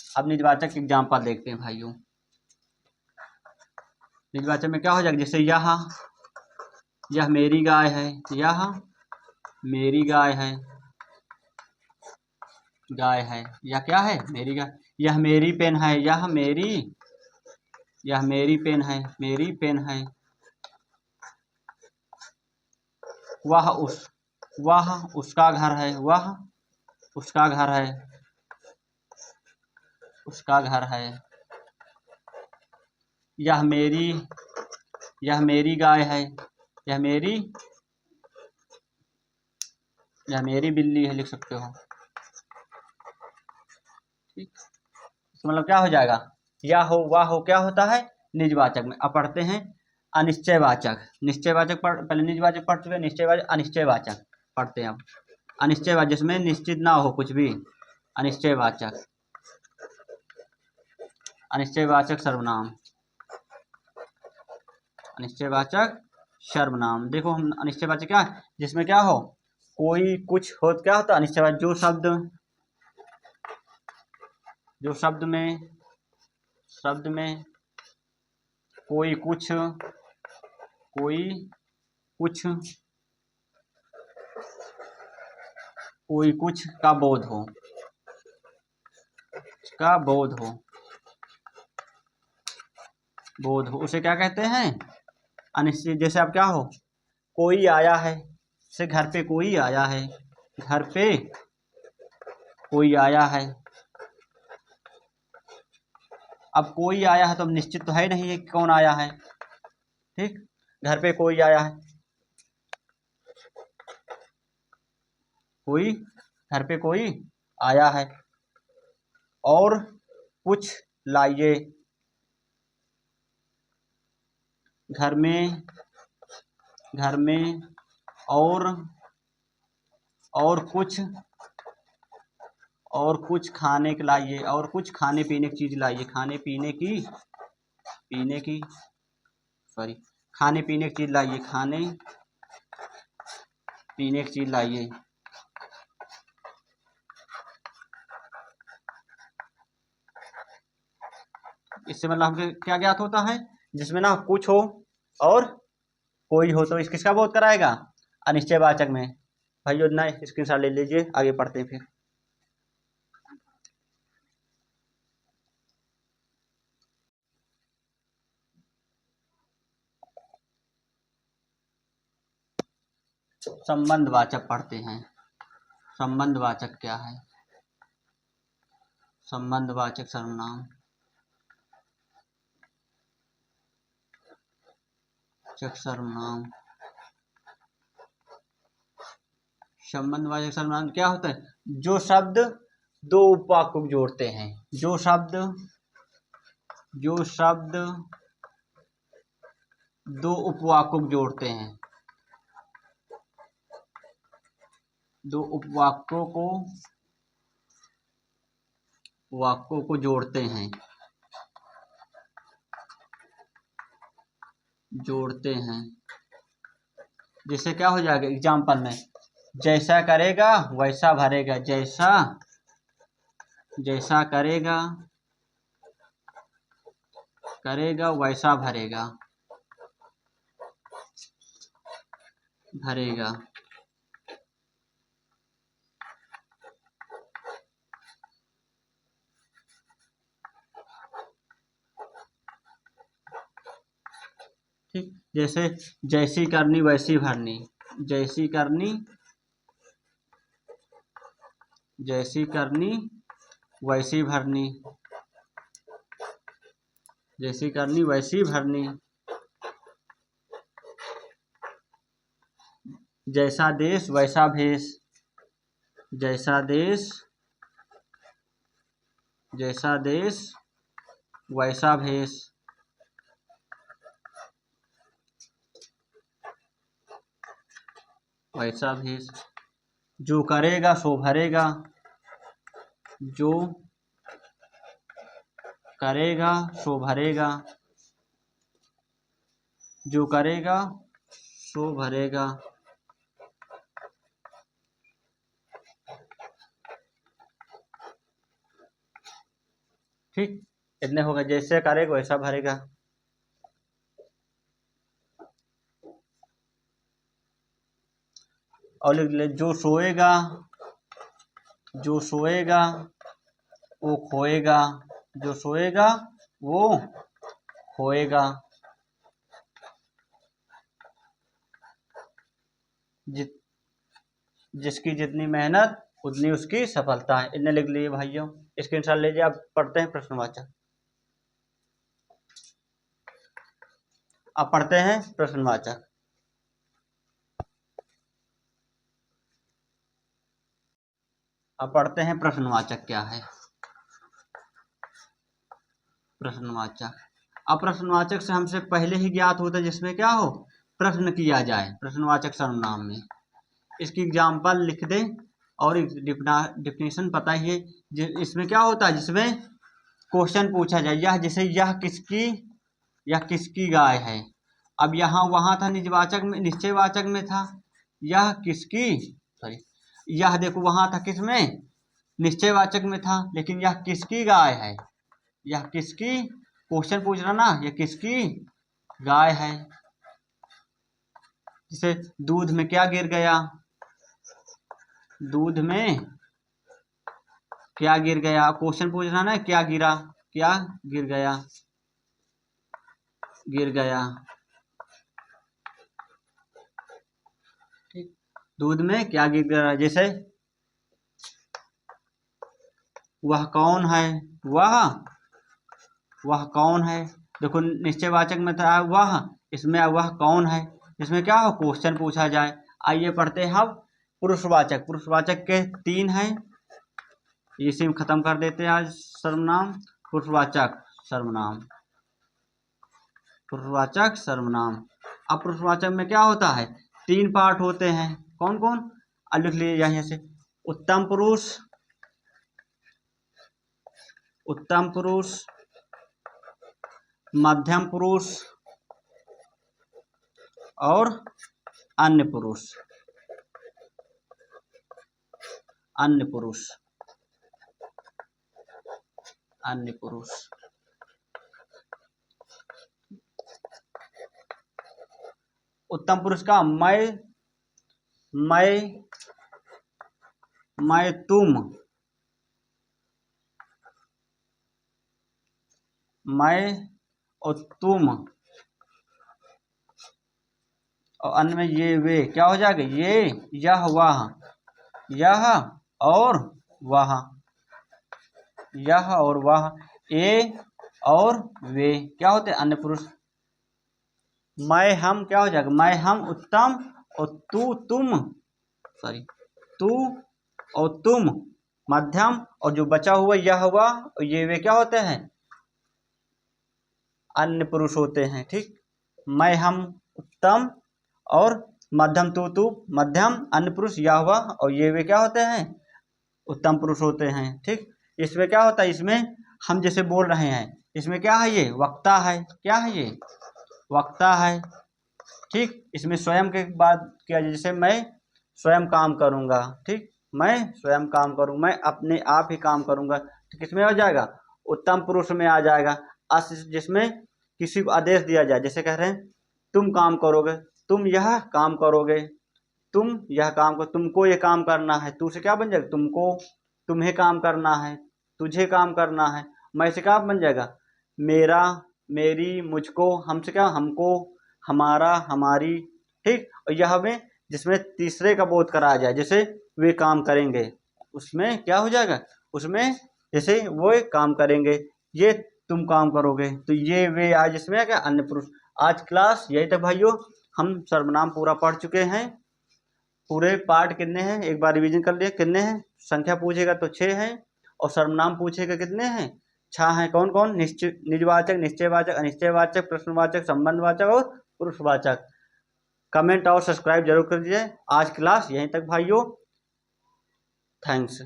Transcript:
अब निजवाचक एग्जाम्पल देखते हैं भाइयों। निजवाचक में क्या हो जाएगा, जैसे यह मेरी गाय है, यह मेरी गाय है, यह क्या है, मेरी गाय। यह मेरी पेन है, यह मेरी पेन है, मेरी पेन है। वह उसका घर है, वह उसका घर है, उसका घर है। यह मेरी गाय है, यह मेरी बिल्ली है, लिख सकते हो। ठीक, तो मतलब क्या हो जाएगा, या हो, वाह हो, क्या होता है निजवाचक में। अब पढ़ते हैं अनिश्चयवाचक। निश्चयवाचक पहले निजवाचक पढ़ चुके, निश्चयवाचक अनिश्चयवाचक पढ़ते हैं अब। अनिश्चयवाचक जिसमें निश्चित ना हो कुछ भी, अनिश्चयवाचक। अनिश्चयवाचक सर्वनाम, अनिश्चयवाचक सर्वनाम। देखो हम अनिश्चयवाचक क्या है, जिसमें क्या हो, कोई कुछ हो, क्या होता है अनिश्चयवाचक। जो शब्द में कोई कुछ का बोध हो, उसे क्या कहते हैं, अनिश्चित। जैसे अब क्या हो, कोई आया है, जैसे घर पे कोई आया है, घर पे कोई आया है। अब कोई आया है तो अब निश्चित तो है नहीं है कि कौन आया है। ठीक, घर पे कोई आया है, घर पे कोई आया है। और कुछ लाइए, घर में और कुछ खाने के लाइए, और कुछ खाने पीने की चीज लाइए, खाने पीने की चीज लाइए, खाने पीने की चीज लाइए। इससे मतलब हमको क्या ज्ञात होता है, जिसमें ना कुछ हो और कोई हो, तो इस किसका बोध कराएगा, अनिश्चयवाचक में। भाइयों ना स्क्रीनशॉट ले लीजिए, आगे पढ़ते हैं फिर। संबंधवाचक पढ़ते हैं। संबंधवाचक क्या है, संबंधवाचक सर्वनाम, संबंधवाचक सर्वनाम क्या होता है, जो शब्द दो उपवाक्य को जोड़ते हैं, जो शब्द दो उपवाक्यों को जोड़ते हैं, दो उपवाक्यों को जोड़ते हैं। जैसे क्या हो जाएगा एग्जाम्पल में, जैसा करेगा वैसा भरेगा, जैसा करेगा वैसा भरेगा। ठीक, जैसे जैसी करनी वैसी भरनी, जैसी करनी वैसी भरनी, जैसी करनी वैसी भरनी। जैसा देश वैसा भेष, जैसा देश वैसा भेष। जो करेगा सो भरेगा, जो करेगा सो भरेगा, जो करेगा सो भरेगा। ठीक, इतने होगा, जैसे करेगा वैसा भरेगा। और लिख ले, जो सोएगा वो खोएगा, जो सोएगा वो खोएगा, जिसकी जितनी मेहनत उतनी उसकी सफलता है। इतने लिख लिए भाइयों, स्क्रीनशॉट लीजिए। आप पढ़ते हैं प्रश्नवाचक, अब पढ़ते हैं प्रश्नवाचक। अब पढ़ते हैं प्रश्नवाचक क्या है। प्रश्नवाचक, अब प्रश्नवाचक से हमसे पहले ही ज्ञात होता है जिसमें क्या हो, प्रश्न किया जाए प्रश्नवाचक सर्वनाम में। इसकी एग्जाम्पल लिख दें और डिफिनेशन पता ही है। इसमें क्या होता है, जिसमें क्वेश्चन पूछा जाए, यह जैसे यह किसकी गाय है। अब यहाँ वहां था निजवाचक में, निश्चयवाचक में था यह किसकी, सॉरी यह देखो वहां था किसमें, निश्चयवाचक में था, लेकिन यह किसकी गाय है, यह किसकी, क्वेश्चन पूछ रहा ना, यह किसकी गाय है। जैसे दूध में क्या गिर गया, दूध में क्या गिर गया, क्वेश्चन पूछ रहा ना, क्या गिरा, क्या गिर गया, गिर गया, ठीक, दूध में क्या गिर गया। जैसे वह कौन है, वह कौन है, देखो निश्चयवाचक में था वह, इसमें वह कौन है, इसमें क्या हो, क्वेश्चन पूछा जाए। आइए पढ़ते हैं अब पुरुषवाचक। पुरुषवाचक के 3 हैं, इसी में खत्म कर देते हैं आज सर्वनाम। पुरुषवाचक सर्वनाम, पुरुषवाचक सर्वनाम। अब पुरुषवाचक में क्या होता है, 3 पार्ट होते हैं, कौन कौन, अब लिख लीजिए यहाँ से। उत्तम पुरुष, उत्तम पुरुष, मध्यम पुरुष और अन्य पुरुष, अन्य पुरुष, अन्य पुरुष। उत्तम पुरुष का मैं तुम, मैं और तुम, और अन्य में ये वे, क्या हो जाएगा, ये यह वह, यह और वह, यह और वह, ए और वे क्या होते हैं, अन्य पुरुष। मैं हम क्या हो जाएगा, मैं हम उत्तम, और तू तुम, सॉरी तू और तुम मध्यम, और जो बचा हुआ यह हुआ और ये वे क्या होते हैं, अन्य पुरुष होते हैं। ठीक, मैं हम उत्तम और मध्यम तू मध्यम, अन्य पुरुष यह हुआ और ये वे क्या होते हैं, उत्तम पुरुष होते हैं। ठीक, इसमें क्या होता है, इसमें हम जैसे बोल रहे हैं, इसमें क्या है, ये वक्ता है, क्या है, ये वक्ता है। ठीक, इसमें स्वयं के बाद किया जाए, जैसे मैं स्वयं काम करूंगा, ठीक, मैं स्वयं काम करूँ, मैं अपने आप ही काम करूंगा, तो किसमें हो जाएगा, उत्तम पुरुष में आ जाएगा। जिसमें किसी को आदेश दिया जाए, जैसे कह रहे हैं तुम काम करोगे, तुम यह काम करोगे, तुम यह काम करो, तुमको ये काम करना है, तू से क्या बन जाएगा, तुमको, तुम्हें काम करना है, तुझे काम करना है। मैं से क्या बन जाएगा, मेरा, मेरी, मुझको, हमसे क्या, हमको, हमारा, हमारी। ठीक, और यह में जिसमें तीसरे का बोध कराया जाए, जैसे वे काम करेंगे, उसमें क्या हो जाएगा, उसमें जैसे वो काम करेंगे, ये तुम काम करोगे, तो ये वे आज इसमें क्या, अन्य पुरुष। आज क्लास यही तक भाइयों, हम सर्वनाम पूरा पढ़ चुके हैं। पूरे पार्ट कितने हैं, एक बार रिवीजन कर लिए, कितने हैं, संख्या पूछेगा तो 6 हैं, और सर्वनाम पूछेगा कितने हैं, 6 हैं। कौन कौन, निजवाचक, निश्चयवाचक, अनिश्चयवाचक, प्रश्नवाचक, संबंधवाचक और पुरुषवाचक। कमेंट और सब्सक्राइब जरूर कर दीजिए। आज क्लास यहीं तक भाइयों, थैंक्स।